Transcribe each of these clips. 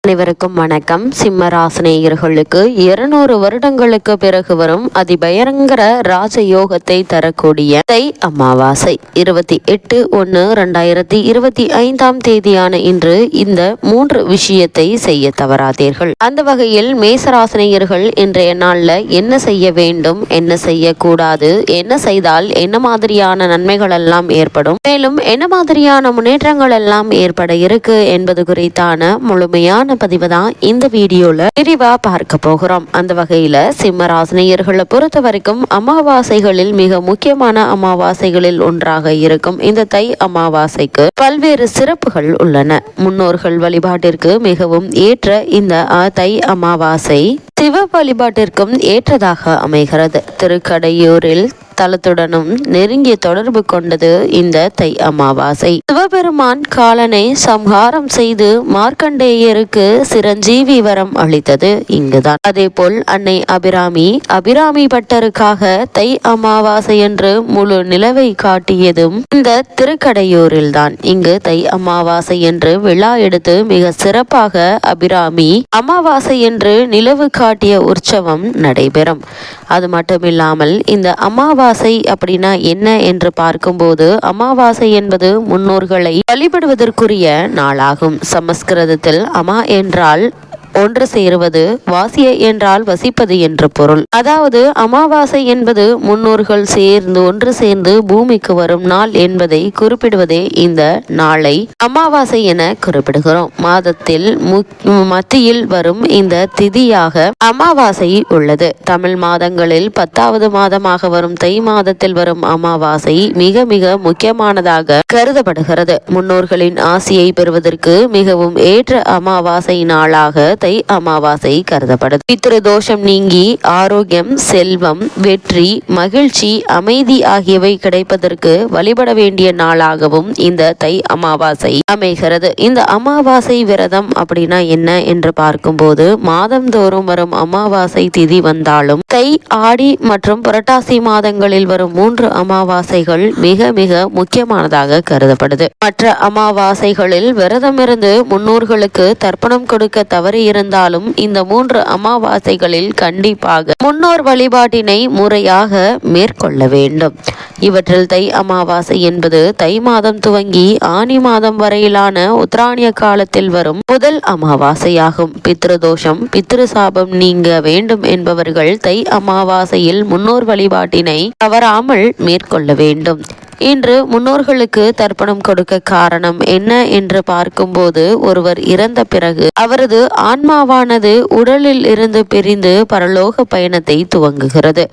அனைவருக்கும் வணக்கம். சிம்மராசினியர்களுக்கு 200 வருடங்களுக்கு பிறகு வரும் அதிபயங்கர ராஜயோகத்தை தரக்கூடிய தை அமாவாசை 28/1/2025 தேதியான இன்று இந்த 3 விஷயத்தை செய்ய தவறாதீர்கள். அந்த வகையில் மேசராசினியர்கள் இன்றைய நாள்ல என்ன செய்ய வேண்டும், என்ன செய்யக்கூடாது, என்ன செய்தால் என்ன மாதிரியான நன்மைகள் எல்லாம் ஏற்படும், மேலும் என்ன மாதிரியான முன்னேற்றங்கள் எல்லாம் ஏற்பட இருக்கு என்பது குறித்தான முழுமையான பதிவு தான் இந்த வீடியோல விரிவா பார்க்க போகிறோம். அந்த வகையில சிம்ம ராசினியர்களை பொறுத்த வரைக்கும் அமாவாசைகளில் மிக முக்கியமான அமாவாசைகளில் ஒன்றாக இருக்கும் இந்த தை அமாவாசைக்கு பல்வேறு சிறப்புகள் உள்ளன. முன்னோர்கள் வழிபாட்டிற்கு மிகவும் ஏற்ற இந்த தை அமாவாசை சிவ வழிபாட்டிற்கும் ஏற்றதாக அமைகிறது. திருக்கடையூரில் தலத்துடனும் நெருங்கிய தொடர்பு கொண்டது இந்த தை அமாவாசை. சிவபெருமான் காலனை சம்ஹாரம் செய்து மார்க்கண்டேயருக்கு சிரஞ்சீவி வரம் அளித்தது இங்குதான். அதே போல் அன்னை அபிராமி பட்டருக்காக தை அமாவாசை என்று முழு நிலவை காட்டியதும் இந்த திருக்கடையூரில் தான். இங்கு தை அமாவாசை என்று விழா எடுத்து மிக சிறப்பாக அபிராமி அமாவாசை என்று நிலவு காட்டிய உற்சவம் நடைபெறும். அது மட்டுமில்லாமல் இந்த அமாவாசை அப்படின்னா என்ன என்று பார்க்கும்போது, அமாவாசை என்பது முன்னோர்களை வழிபடுவதற்குரிய நாளாகும். சமஸ்கிருதத்தில் அமா என்றால் ஒன்று சேருவது, வாசிய என்றால் வசிப்பது என்று பொருள். அதாவது அமாவாசை என்பது முன்னோர்கள் ஒன்று சேர்ந்து பூமிக்கு வரும் நாள் என்பதை குறிப்பிடுவதே இந்த நாளை அமாவாசை என குறிப்பிடுகிறோம். மாதத்தில் மத்தியில் வரும் இந்த திதியாக அமாவாசை உள்ளது. தமிழ் மாதங்களில் 10வது மாதமாக வரும் தை மாதத்தில் வரும் அமாவாசை மிக மிக முக்கியமானதாக கருதப்படுகிறது. முன்னோர்களின் ஆசியை பெறுவதற்கு மிகவும் ஏற்ற அமாவாசை நாளாக தை அமாவாசை கருதப்படுது. பித்ரு தோஷம் நீங்கி ஆரோக்கியம், செல்வம், வெற்றி, மகிழ்ச்சி, அமைதி ஆகியவை கிடைப்பதற்கு வழிபட வேண்டிய நாளாகவும் இந்த தை அமாவாசை அமைகிறது. இந்த அமாவாசை விரதம் அப்படின்னா என்ன என்று பார்க்கும்போது, மாதந்தோறும் வரும் அமாவாசை திதி வந்தாலும் தை, ஆடி மற்றும் புரட்டாசி மாதங்களில் வரும் 3 அமாவாசைகள் மிக மிக முக்கியமானதாக கருதப்படுது. மற்ற அமாவாசைகளில் விரதமிருந்து முன்னோர்களுக்கு தர்ப்பணம் கொடுக்க தவறி இருந்தாலும் இந்த 3 அமாவாசைகளில் கண்டிப்பாக முன்னோர் வழிபாட்டினை முறையாக மேற்கொள்ள வேண்டும். இவற்றில் தை அமாவாசை என்பது தை மாதம் துவங்கி ஆனி மாதம் வரையிலான உத்தராயண காலத்தில் வரும் முதல் அமாவாசையாகும். பித்ருதோஷம், பித்ரு சாபம் நீங்க வேண்டும் என்பவர்கள் தை அமாவாசையில் முன்னோர் வழிபாட்டினை தவறாமல் மேற்கொள்ள வேண்டும். இன்று முன்னோர்களுக்கு தர்ப்பணம் கொடுக்க காரணம் என்ன என்று பார்க்கும்போது, ஒருவர் இறந்த பிறகு அவரது ஆன்மாவானது உடலில் இருந்து பிரிந்து பரலோக பயணத்தை துவங்குகிறது.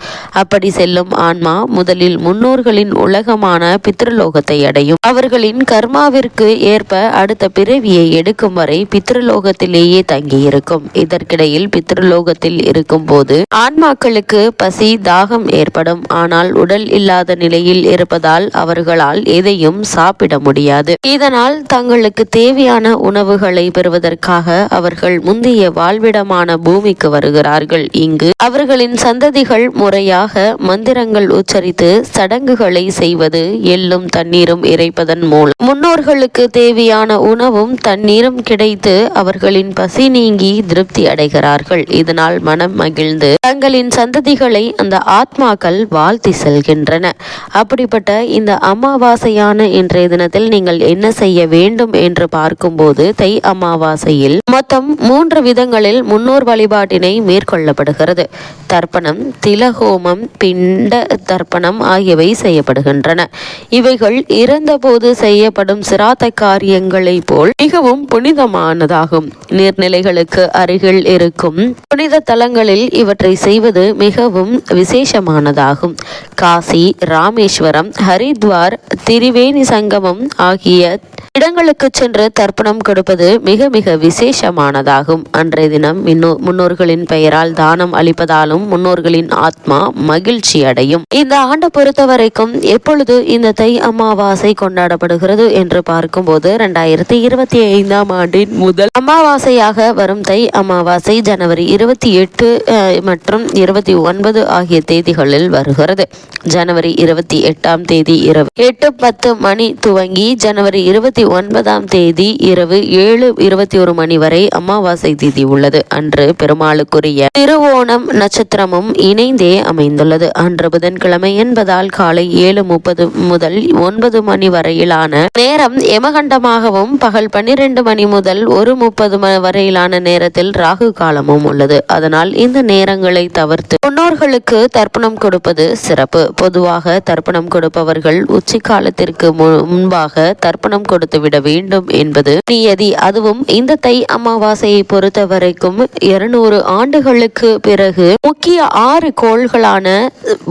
அப்படி செல்லும் ஆன்மா முதலில் முன்னோர்களின் உலகமான பித்ருலோகத்தை அடையும். அவர்களின் கர்மாவிற்கு ஏற்ப அடுத்த பிறவியை எடுக்கும் வரை பித்ருலோகத்திலேயே தங்கியிருக்கும். இதற்கிடையில் பித்ருலோகத்தில் இருக்கும் போது ஆன்மாக்களுக்கு பசி, தாகம் ஏற்படும். ஆனால் உடல் இல்லாத நிலையில் இருப்பதால் அவர்களால் எதையும் சாப்பிட முடியாது. இதனால் தங்களுக்கு தேவையான உணவுகளை பெறுவதற்காக அவர்கள் முந்தைய வாழ்விடமான பூமிக்கு வருகிறார்கள். இங்கு அவர்களின் சந்ததிகள் முறையாக மந்திரங்கள் உச்சரித்து சடங்குகளை செய்வது, எள்ளும் தண்ணீரும் இறைப்பதன் மூலம் முன்னோர்களுக்கு தேவையான உணவும் தண்ணீரும் கிடைத்து அவர்களின் பசி நீங்கி திருப்தி அடைகிறார்கள். இதனால் மனம் மகிழ்ந்து தங்களின் சந்ததிகளை அந்த ஆத்மாக்கள் வாழ்த்தி செல்கின்றன. அப்படிப்பட்ட இந்த அமாவாசையான இன்றைய தினத்தில் நீங்கள் என்ன செய்ய வேண்டும் என்று பார்க்கும்போது, தை அமாவாசையில் மொத்தம் 3 விதங்களில் முன்னோர் வழிபாட்டினை மேற்கொள்ளப்படுகிறது. தர்ப்பணம், திலஹோமம், பிண்ட தர்ப்பணம் ஆகியவை செய்யப்படுகின்றன. இவைகள் இறந்த போது செய்யப்படும் சிராத்த காரியங்களை போல் மிகவும் புனிதமானதாகும். நீர்நிலைகளுக்கு அருகில் இருக்கும் புனித தலங்களில் இவற்றை செய்வது மிகவும் விசேஷமானதாகும். காசி, ராமேஸ்வரம், ஹரித்வார், திரிவேணி சங்கமம் ஆகிய இடங்களுக்கு சென்று தர்ப்பணம் கொடுப்பது மிக மிக விசேஷமானதாகும். அன்றைய தினம் முன்னோர்களின் பெயரால் தானம் அளிப்பதாலும் முன்னோர்களின் ஆத்மா மகிழ்ச்சி அடையும். இந்த ஆண்டை பொறுத்த வரைக்கும் எப்பொழுது இந்த தை அமாவாசை கொண்டாடப்படுகிறது என்று பார்க்கும்போது, 2025 ஆண்டின் முதல் அமாவாசையாக வரும் தை அமாவாசை ஜனவரி 28 மற்றும் 29 ஆகிய தேதிகளில் வருகிறது. ஜனவரி 28 தேதி இரவு 8:10 மணி துவங்கி ஜனவரி 29 29ஆம் தேதி இரவு 7:21 மணி வரை அமாவாசை திதி உள்ளது. அன்று பெருமாளுக்குரிய திருவோணம் நட்சத்திரமும் இணைந்தே அமைந்துள்ளது. அன்று புதன்கிழமை என்பதால் காலை 7:30 முதல் 9 மணி வரையிலான நேரம் யமகண்டமாகவும் பகல் 12 மணி முதல் 1:30 வரையிலான நேரத்தில் ராகு காலமும் உள்ளது. அதனால் இந்த நேரங்களை தவிர்த்து முன்னோர்களுக்கு தர்ப்பணம் கொடுப்பது சிறப்பு. பொதுவாக தர்ப்பணம் கொடுப்பவர்கள் உச்சி காலத்திற்கு முன்பாக தர்ப்பணம் கொடுத்து விட வேண்டும் என்பது நியதி. அதுவும் இந்த தை அமாவாசையை பொறுத்த வரைக்கும் 200 ஆண்டுகளுக்கு பிறகு முக்கிய 6 கோள்களான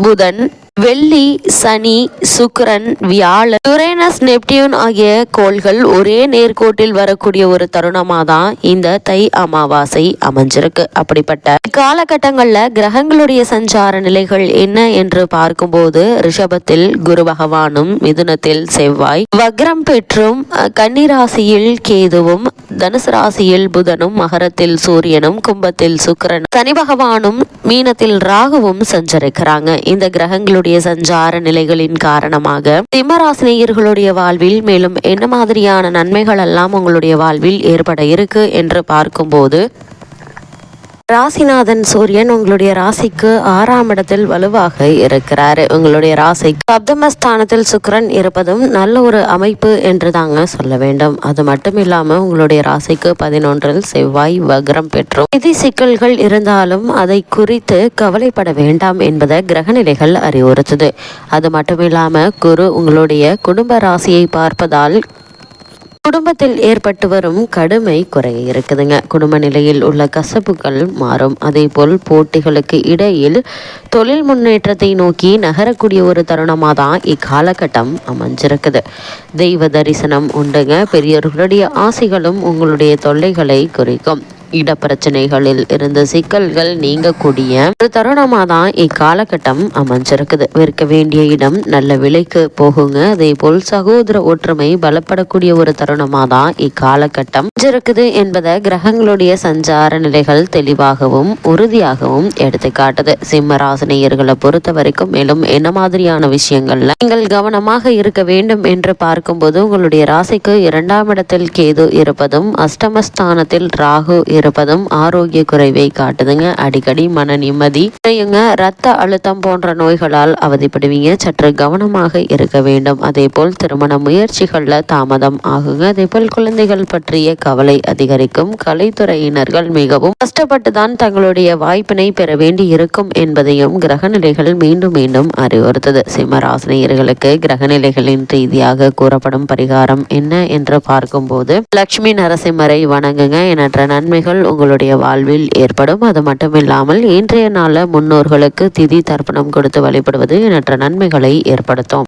புதன், வெள்ளி, சனி, சுக்கிரன், வியாழன், யுரேனஸ், நெப்டியூன் ஆகிய கோள்கள் ஒரே நேர்கோட்டில் வரக்கூடிய ஒரு தருணமா தான் இந்த தை அமாவாசை அமைஞ்சிருக்கு. அப்படிப்பட்ட காலகட்டங்கள்ல கிரகங்களுடைய சஞ்சார நிலைகள் என்ன என்று பார்க்கும்போது ரிஷபத்தில் குரு பகவானும், மிதுனத்தில் செவ்வாய், வக்ரம் பெற்றும், கன்னிராசியில் கேதுவும், தனுசு ராசியில் புதனும், மகரத்தில் சூரியனும், கும்பத்தில் சுக்கிரனும், சனி பகவானும், மீனத்தில் ராகுவும் சஞ்சரிக்கிறாங்க. இந்த கிரகங்களுடைய சஞ்சார நிலைகளின் காரணமாக சிம்மராசினியர்களுடைய வாழ்வில் மேலும் என்ன மாதிரியான நன்மைகள் எல்லாம் உங்களுடைய வாழ்வில் ஏற்பட இருக்கு என்று பார்க்கும்போது, ராசிநாதன் சூரியன் உங்களுடைய ராசிக்கு 6ஆம் இடத்தில் வலுவாக இருக்கிறாரு. உங்களுடைய ராசிக்கு சப்தமஸ்தானத்தில் சுக்கிரன் இருப்பதும் நல்ல ஒரு அமைப்பு என்று தாங்க சொல்ல வேண்டும். அது மட்டும் இல்லாம உங்களுடைய ராசிக்கு 11இல் செவ்வாய் வக்ரம் பெற்றும் நிதி சிக்கல்கள் இருந்தாலும் அதை குறித்து கவலைப்பட வேண்டாம் என்பதை கிரகநிலைகள் அறிவுறுத்துது. அது மட்டும் இல்லாம குரு உங்களுடைய குடும்ப ராசியை பார்ப்பதால் குடும்பத்தில் ஏற்பட்டு வரும் கடுமை குறைய இருக்குதுங்க. குடும்ப நிலையில் உள்ள கசப்புகள் மாறும். அதே போல் போட்டிகளுக்கு இடையில் தொழில் முன்னேற்றத்தை நோக்கி நகரக்கூடிய ஒரு தருணமாக தான் இக்காலகட்டம் அமைஞ்சிருக்குது. தெய்வ தரிசனம் உண்டுங்க. பெரியவர்களுடைய ஆசைகளும் உங்களுடைய தொல்லைகளை குறிக்கும். இடப்பிரச்சனைகளில் இருந்த சிக்கல்கள் நீங்கக்கூடிய ஒரு தருணமாக தான் இக்காலகட்டம் அமைஞ்சிருக்குது. விற்க வேண்டிய இடம் நல்ல விலைக்கு போகுங்க. அதே போல் சகோதர ஒற்றுமை பலப்படக்கூடிய ஒரு தருணமாக தான் இக்காலகட்டம் இருக்குது என்பதை கிரகங்களுடைய சஞ்சார நிலைகள் தெளிவாகவும் உறுதியாகவும் எடுத்து காட்டுது. சிம்ம ராசினியர்களை பொறுத்த வரைக்கும் மேலும் என்ன மாதிரியான விஷயங்கள்ல நீங்கள் கவனமாக இருக்க வேண்டும் என்று பார்க்கும்போது உங்களுடைய ராசிக்கு 2ஆம் இடத்தில் கேது இருப்பதும், அஷ்டமஸ்தானத்தில் ராகு இருப்பதும் ஆரோக்கிய குறைவை காட்டுதுங்க. அடிக்கடி மன நிம்மதி குறையுங்க. ரத்த அழுத்தம் போன்ற நோய்களால் அவதிப்படுவீங்க. சற்று கவனமாக இருக்க வேண்டும். அதே போல் திருமண முயற்சிகள்ல தாமதம் ஆகுங்க. அதே போல் குழந்தைகள் பற்றிய கவலை அதிகரிக்கும். கலைத்துறையினர்கள் மிகவும் கஷ்டப்பட்டு தான் தங்களுடைய வாய்ப்பினை பெற வேண்டி இருக்கும் என்பதையும் கிரகநிலைகள் மீண்டும் மீண்டும் அறிவுறுத்தது. சிம்மராசினியர்களுக்கு கிரகநிலைகளின் ரீதியாக கூறப்படும் பரிகாரம் என்ன என்று பார்க்கும்போது லட்சுமி நரசிம்மரை வணங்குங்க. எண்ணற்ற நன்மைகள் உங்களுடைய வாழ்வில் ஏற்படும். அது மட்டுமில்லாமல் இன்றைய நாளில் முன்னோர்களுக்கு திதி தர்ப்பணம் கொடுத்து வழிபடுவது எண்ணற்ற நன்மைகளை ஏற்படுத்தும்.